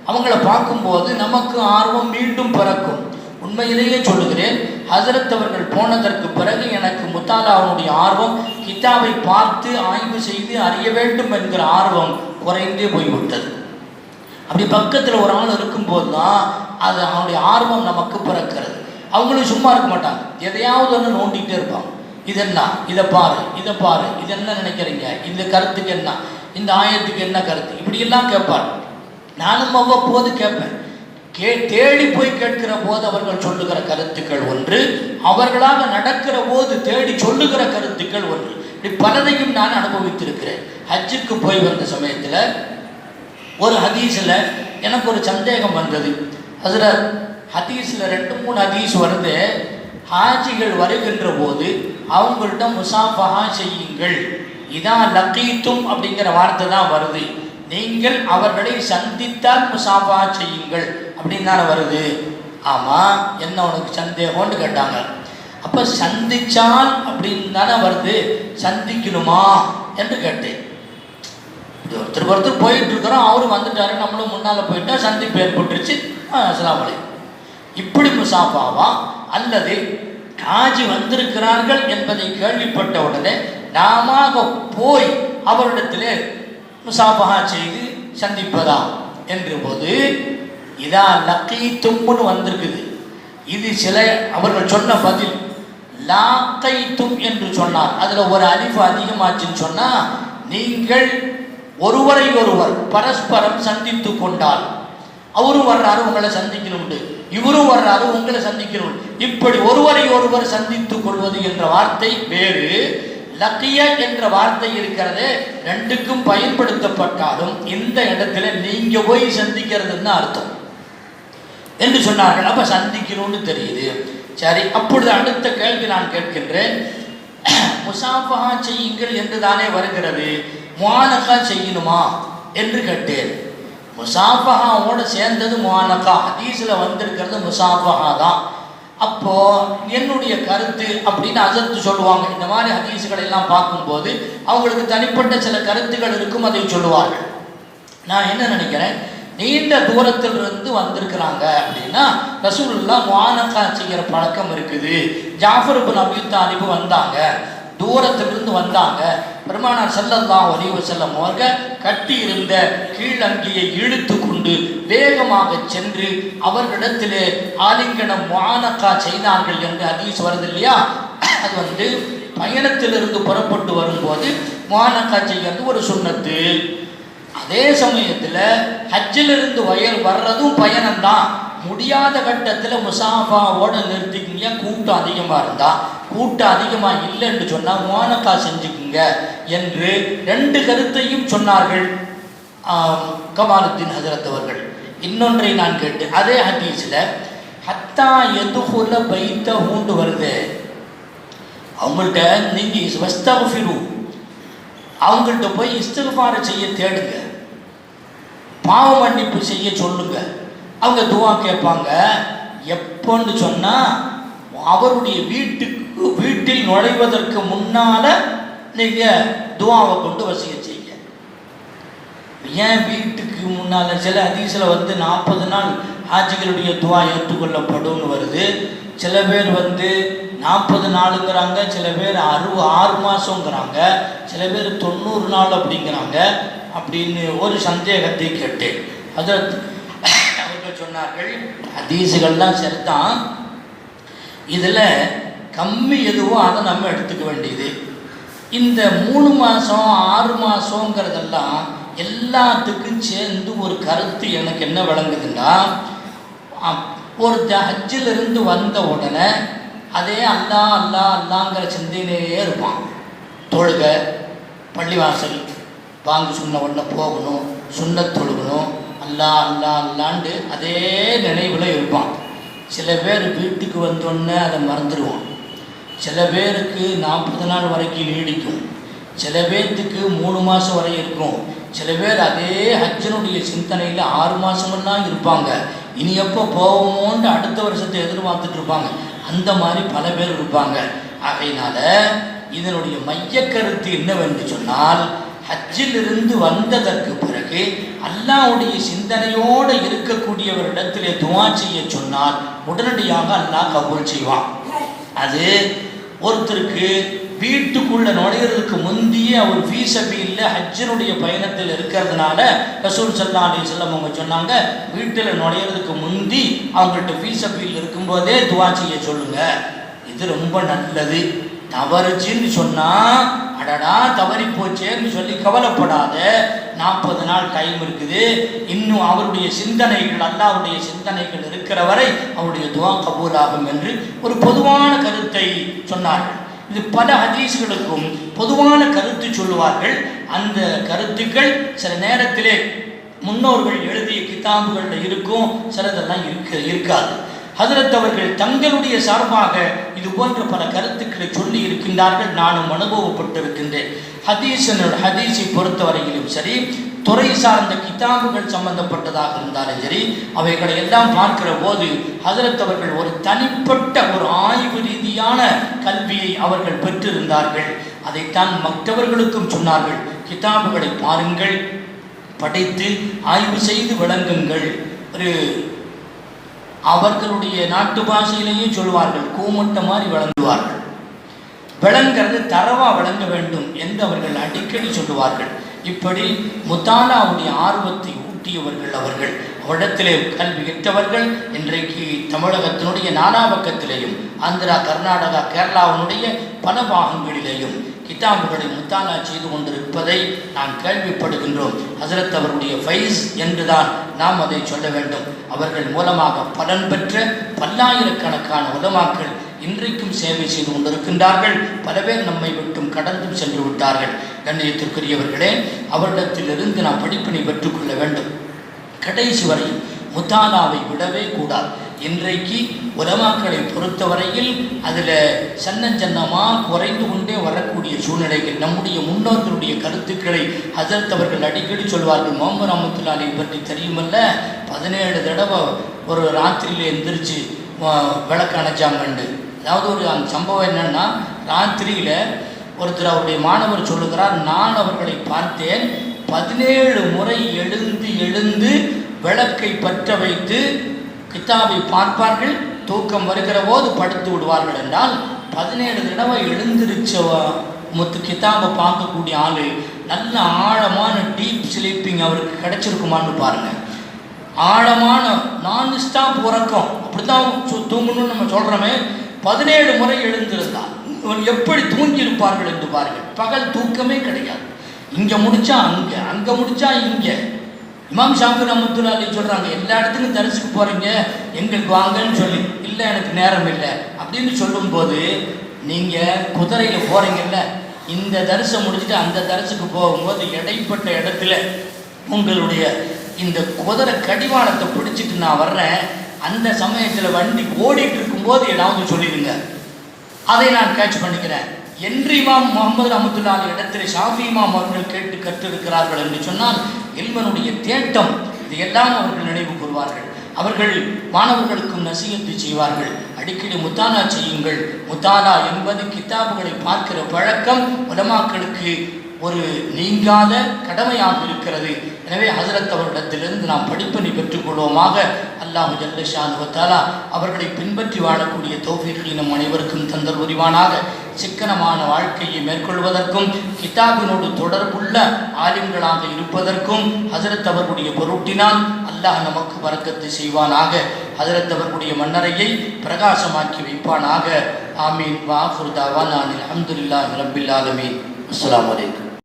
அவங்கள பார்க்கும்போது நமக்கு ஆர்வம் மீண்டும் பிறக்கும். உண்மையிலேயே சொல்லுகிறேன், ஹஜ்ரத் அவர்கள் போனதற்கு பிறகு எனக்கு முத்தாலாவுடைய ஆர்வம், கிதாபை பார்த்து ஆய்வு செய்து அறிய வேண்டும் என்கிற ஆர்வம் குறைந்தே போய்விட்டது. அப்படி பக்கத்தில் ஒரு ஆள் இருக்கும்போது தான் அது அவனுடைய ஆர்வம் நமக்கு பிறக்கிறது. அவங்களும் சும்மா இருக்க மாட்டாங்க, எதையாவது ஒன்று நோண்டிகிட்டே இருப்பாங்க. இது என்ன, இதை பாரு, இதை பாரு, இது என்ன நினைக்கிறீங்க, இந்த கருத்துக்கு என்ன, இந்த ஆயத்துக்கு என்ன கருத்து, இப்படியெல்லாம் கேட்பார். நானும் அவ்வப்போது கேட்பேன். தேடி போய் கேட்கிற போது அவர்கள் சொல்லுகிற கருத்துக்கள் ஒன்று, அவர்களாக நடக்கிற போது தேடி சொல்லுகிற கருத்துக்கள் ஒன்று. இப்படி பலதையும் நான் அனுபவித்திருக்கிறேன். ஹஜ்ஜுக்கு போய் வந்த சமயத்தில் ஒரு ஹதீஸில் எனக்கு ஒரு சந்தேகம் வந்தது. அதில் ஹதீஸில் 2-3 ஹதீஸ் வருது. ஹாஜிகள் வருகின்ற போது அவங்கள்ட்ட முசாஃபஹா செய்யுங்கள், இதான் லக்கீத்தும் அப்படிங்கிற வார்த்தை தான் வருது. நீங்கள் அவர்களை சந்தித்தால் முசாஃபஹா செய்யுங்கள் அப்படின்னு தானே வருது. ஆமாம், என்ன உனக்கு சந்தேகம்னு கேட்டாங்க. அப்போ சந்திச்சால் அப்படின்னு தானே வருது, சந்திக்கணுமா என்று கேட்டேன். ஒருத்தர் போயிட்டு இருக்கிறோம், அவரும் வந்துட்டாரு, நம்மளும் முன்னால் போயிட்டா சந்திப்பு ஏற்பட்டுருச்சு, அஸ்ஸலாமு அலைக்கும். இப்படி முசாஃபாவா அல்லது ஹாஜி வந்திருக்கிறார்கள் என்பதை கேள்விப்பட்ட உடனே நாம போய் அவரிடத்திலே முசாஃபஹா செய்து சந்திப்பதா என்ற போது இதா லக்கீத்தும்னு வந்திருக்குது. இது சில அவர்கள் சொன்ன பதில் லாக்கைத்தும் என்று சொன்னார். அதில் ஒரு அலிஃபு அதிகமாச்சுன்னு சொன்னால், நீங்கள் ஒருவரை ஒருவர் பரஸ்பரம் சந்தித்து கொண்டால், அவரும் வர்றாரு உங்களை சந்திக்கணும்ண்டு, இவரும் வர்றாரு உங்களை சந்திக்கணும், இப்படி ஒருவரை ஒருவர் சந்தித்துக் கொள்வது என்ற வார்த்தை வேறு. லக்கிய என்ற வார்த்தை இருக்கிறது, ரெண்டுக்கும் பயன்படுத்தப்பட்டாலும் இந்த இடத்துல நீங்க போய் சந்திக்கிறதுன்னு அர்த்தம் என்று சொன்னார்கள். அப்ப சந்திக்கணும்னு தெரியுது. சரி, அப்பொழுது அடுத்த கேள்வி நான் கேட்கின்றேன், முசாஃபஹா செய்யுங்கள் என்று தானே வருகிறது, முஆனகா செய்யணுமா என்று கேட்டேன். முசாஃபஹாவோட சேர்ந்தது முஆனகா, ஹதீஸில் வந்திருக்கிறது முசாஃபஹா தான். அப்போது என்னுடைய கருத்து அப்படின்னு ஹஜ்ரத் சொல்லுவாங்க. இந்த மாதிரி ஹதீஸுகளை எல்லாம் பார்க்கும்போது அவங்களுக்கு தனிப்பட்ட சில கருத்துக்கள் இருக்கும், அதை சொல்லுவார்கள். நான் என்ன நினைக்கிறேன், நீண்ட தூரத்திலிருந்து வந்திருக்கிறாங்க அப்படின்னா ரசூலுல்லாஹ் முஆனகா செய்கிற பழக்கம் இருக்குது. ஜாஃபர் இப்னு அபீ தாலிப் வந்தாங்க, தூரத்திலிருந்து வந்தாங்க. பெருமானார் ஸல்லல்லாஹு அலைஹி வஸல்லம் அவர்கள் கட்டி இருந்த கீழங்கியை இழுத்து கொண்டு வேகமாக சென்று அவர்களிடத்திலே ஆலிங்கனம் முஆனகா செய்தார்கள் என்று ஹதீஸ் வருது இல்லையா. அது பயணத்திலிருந்து புறப்பட்டு வரும்போது முஆனகா செய்கிறது ஒரு சுன்னத்து. அதே சமயத்தில் ஹஜ்ஜிலிருந்து வர்றதும் பயணம்தான். முடியாத கட்டத்தில் முசாஃபாவோடு நிறுத்திக்கிங்க. கூட்டம் அதிகமாக இருந்தால், கூட்டம் அதிகமாக இல்லைன்னு சொன்னால் முஆனகா செஞ்சுக்குங்க என்று 2 கருத்தையும் சொன்னார்கள் கமாலுத்தீன் ஹஜ்ரத் அவர்கள். இன்னொன்றை நான் கேட்டு, அதே ஹதீஸில் ஹத்தா எதுகுல பைத்த ஹூண்டு வருது, அவங்கள்ட்ட நீங்கள் வஸ்தக்ஃபிரு, அவங்கள்ட்ட போய் இஸ்திக்ஃபார் செய்ய தேடுங்க, பாவ மன்னிப்பு செய்ய சொல்லுங்க. அவங்க துவா கேட்பாங்க. எப்போன்னு சொன்னால் அவருடைய வீட்டில் நுழைவதற்கு முன்னால் நீங்கள் துவாவை கொண்டு வசிய செய்ய. ஏன் வீட்டுக்கு முன்னால்? சில ஹதீஸில் 40 நாள் ஹாஜிகளுடைய துவா ஏற்றுக்கொள்ளப்படும்னு வருது. சில பேர் 40 நாளுங்கிறாங்க, சில பேர் 6 மாதங்கிறாங்க, சில பேர் 90 நாள் அப்படிங்கிறாங்க. அப்படின்னு ஒரு சந்தேகத்தை கேட்டேன். அவர்கள் சொன்னார்கள், ஹதீஸுகள்லாம் சரிதான், இதில் கம்மி எதுவோ அதை நம்ம எடுத்துக்க வேண்டியது. இந்த 3 மாதம் 6 மாதங்கிறதெல்லாம் எல்லாத்துக்கும் சேர்ந்து ஒரு கருத்து எனக்கு என்ன விளங்குதுன்னா, ஒரு ஹஜ்ஜிலிருந்து வந்த உடனே அதே அல்லா அல்லா அல்லாங்கிற சிந்தனையே இருப்பான். தொழுகை, பள்ளிவாசல் வாங்க சொன்ன உடனே போகணும், சுன்னத் தொழுகணும், அல்லா அல்லா அல்லாண்டு அதே நினைவில் இருப்பான். சில பேர் வீட்டுக்கு வந்தோடனே அதை மறந்துடுவான். சில பேருக்கு 40 நாள் வரைக்கும் நீடிக்கும், சில பேர்த்துக்கு 3 மாதம் வரை இருக்கும். சில பேர் அதே ஹஜ்ஜனுடைய சிந்தனையில் 6 மாதமெல்லாம் இருப்பாங்க. இனி எப்போ போவோமோன்ட்டு அடுத்த வருஷத்தை எதிர்பார்த்துட்டு இருப்பாங்க. அந்த மாதிரி பல பேர் இருப்பாங்க. ஆகையினால இதனுடைய மையக்கருத்து என்னவென்று சொன்னால், ஹஜ்ஜிலிருந்து வந்ததற்கு பிறகு அல்லாஹ்வுடைய சிந்தனையோடு இருக்கக்கூடியவரிடத்திலே துஆ செய்ய சொன்னால் உடனடியாக அல்லாஹ் கபூல் செய்வான். அது ஒருத்தருக்கு வீட்டுக்குள்ளே நுழையிறதுக்கு முந்தைய அவர் ஃபீ சபீலில் ஹஜ்ஜினுடைய பயணத்தில் இருக்கிறதுனால ரசூல் ஸல்லல்லாஹு அலைஹி வஸல்லம் அவங்க சொன்னாங்க, வீட்டில் நுழையிறதுக்கு முந்தி அவங்கள்ட்ட ஃபீ சபீல் இருக்கும்போதே துஆ செய்ய சொல்லுங்க. இது ரொம்ப நல்லது. தவறுச்சுன்னு சொன்னால், அடடா தவறி போச்சேன்னு சொல்லி கவலைப்படாத. 40 நாள் டைம் இருக்குது, இன்னும் அவருடைய சிந்தனைகள் அல்லாஹ்வுடைய சிந்தனைகள் இருக்கிற வரை அவருடைய துஆ கபூலாகும் என்று ஒரு பொதுவான கருத்தை சொன்னார்கள். இது பல ஹதீஸ்களுக்கும் பொதுவான கருத்து சொல்லுவார்கள். அந்த கருத்துக்கள் சில நேரத்திலே முன்னோர்கள் எழுதிய கிதாபுகளில் இருக்கும், சிலதெல்லாம் இருக்காது. ஹஜ்ரத் அவர்கள் தங்களுடைய சார்பாக இது போன்ற பல கருத்துக்களை சொல்லி இருக்கின்றார்கள். நானும் அனுபவப்பட்டிருக்கின்றேன். ஹதீஸை பொறுத்தவரையிலும் சரி, துறை சார்ந்த கிதாபுகள் சம்பந்தப்பட்டதாக இருந்தாலும் சரி, அவைகளை எல்லாம் பார்க்கிற போது ஹஜ்ரத் அவர்கள் ஒரு தனிப்பட்ட ஒரு ஆய்வு ரீதியான கல்வியை அவர்கள் பெற்றிருந்தார்கள். அதைத்தான் மற்றவர்களுக்கும் சொன்னார்கள். கிதாபுகளை பாருங்கள், படித்து ஆய்வு செய்து விளங்குங்கள். ஒரு அவர்களுடைய நாட்டு பாஷையிலேயும் சொல்வார்கள், கூமட்ட மாதிரி விளங்குவார்கள். விளங்கிறது தரவா விளங்க வேண்டும் என்று அவர்கள் அடிக்கடி சொல்லுவார்கள். இப்படி முத்தாலாவுடைய ஆர்வத்தை ஊட்டியவர்கள் அவர்கள். அவரிடத்திலே கல்வி கற்றவர்கள் இன்றைக்கு தமிழகத்தினுடைய நானா பக்கத்திலேயும், ஆந்திரா, கர்நாடகா, கேரளாவினுடைய பல பாகங்களிலேயும் கிதாபுகளை முத்தாலா செய்து கொண்டிருப்பதை நாம் கேள்விப்படுகின்றோம். ஹஜ்ரத் அவருடைய ஃபைஸ் என்றுதான் நாம் அதை சொல்ல வேண்டும். அவர்கள் மூலமாக பலன் பெற்ற பல்லாயிரக்கணக்கான உலமாக்கள் இன்றைக்கும் சேவை செய்து கொண்டிருக்கின்றார்கள். பல பேர் நம்மை விட்டும் கடந்தும் சென்று விட்டார்கள். கண்ணியத்திற்குரியவர்களே, அவரிடத்திலிருந்து நாம் படிப்பினை பெற்றுக்கொள்ள வேண்டும். கடைசி வரையும் முத்தாலாவை விடவே கூடாது. இன்றைக்கு உலமாக்களை பொறுத்தவரையில் அதில் சன்னமாக குறைந்து கொண்டே வரக்கூடிய சூழ்நிலைகள். நம்முடைய முன்னோர்களுடைய கருத்துக்களை ஹஜ்ரத் அவர்கள் அடிக்கடி சொல்வார்கள். முஹம்மது ரஹ்மத்துல்லாஹி அலைஹி பற்றி தெரியுமல்ல, 17 தடவை ஒரு ராத்திரியில் எந்திரிச்சு விளக்கு அணைச்சாங்கண்டு. அதாவது ஒரு அந்த சம்பவம் என்னென்னா, ராத்திரியில் ஒருத்தர் அவருடைய மாணவர் சொல்லுகிறார், நான் அவர்களை பார்த்தேன் 17 முறை எழுந்து விளக்கை பற்ற வைத்து கிதாபை பார்ப்பார்கள், தூக்கம் வருகிற போது படுத்து விடுவார்கள் என்றால் 17 தடவை எழுந்திருச்ச கிதாபை பார்க்கக்கூடிய ஆள் நல்ல ஆழமான டீப் ஸ்லீப்பிங் அவருக்கு கிடைச்சிருக்குமான்னு பாருங்கள். ஆழமான நான் ஸ்டாப் உறக்கம், அப்படி தான் தூங்கணும்னு நம்ம சொல்கிறோமே. 17 முறை எழுந்திருந்தால் எப்படி தூங்கியிருப்பார்கள் என்று பாருங்கள். பகல் தூக்கமே கிடையாது. இங்கே முடித்தா அங்கே, அங்கே முடித்தா இங்கே. இமாம் ஷாஃபி ரஹ்மத்துல்லாஹி அலைஹி சொல்கிறாங்க, எல்லா இடத்துக்கும் தரிசுக்கு போகிறீங்க, எங்களுக்கு வாங்கன்னு சொல்லி. இல்லை, எனக்கு நேரம் இல்லை அப்படின்னு சொல்லும்போது, நீங்கள் குதிரையில் போகிறீங்கல்ல, இந்த தரிசம் முடிச்சுட்டு அந்த தரிசுக்கு போகும்போது இடைப்பட்ட இடத்துல உங்களுடைய இந்த குதிரை கடிவாளத்தை பிடிச்சிட்டு நான் வர்றேன், அந்த சமயத்தில் வண்டி ஓடிட்டு இருக்கும்போது ஏதாவது சொல்லிடுங்க. அதை நான் கேட்ச் பண்ணிக்கிறேன் என்று இமாம் முகமது ரஹ்மத்துல்லாஹி இடத்திலே ஷாஃபி இமாம் அவர்கள் கேட்டு கற்றிருக்கிறார்கள் என்று சொன்னால் இல்மனுடைய தேட்டம் இதையெல்லாம் அவர்கள் நினைவு கூறுவார்கள். அவர்கள் மாணவர்களுக்கும் நசீகத்து செய்வார்கள். அடிக்கடி முத்தானா செய்யுங்கள். முத்தானா என்பது கிதாபுகளை பார்க்கிற பழக்கம் உலமாக்களுக்கு ஒரு நீங்காத கடமையாக இருக்கிறது. எனவே ஹஸரத் அவர்களிடத்திலிருந்து நாம் படிப்பினை பெற்றுக்கொள்வோமாக. அல்லாஹு ஜல்ல ஷானுஹு வ தஆலா அவர்களை பின்பற்றி வாழக்கூடிய தௌஃபீகை நம் அனைவருக்கும் தந்தல் புரிவானாக. சிக்கனமான வாழ்க்கையை மேற்கொள்வதற்கும் கிதாபினோடு தொடர்புள்ள ஆலிம்களாக இருப்பதற்கும் ஹஸரத் அவர்களுடைய பொருட்டினால் அல்லாஹ் நமக்கு பரக்கத்து செய்வானாக. ஹஸரத் அவர்களுடைய மன்னரையை பிரகாசமாக்கி வைப்பானாக. ஆமீன். வ ஆஃபிரு தஅவானா அல்ஹம்துலில்லாஹி ரப்பில் ஆலமீன். அஸ்ஸலாமு அலைக்கும்.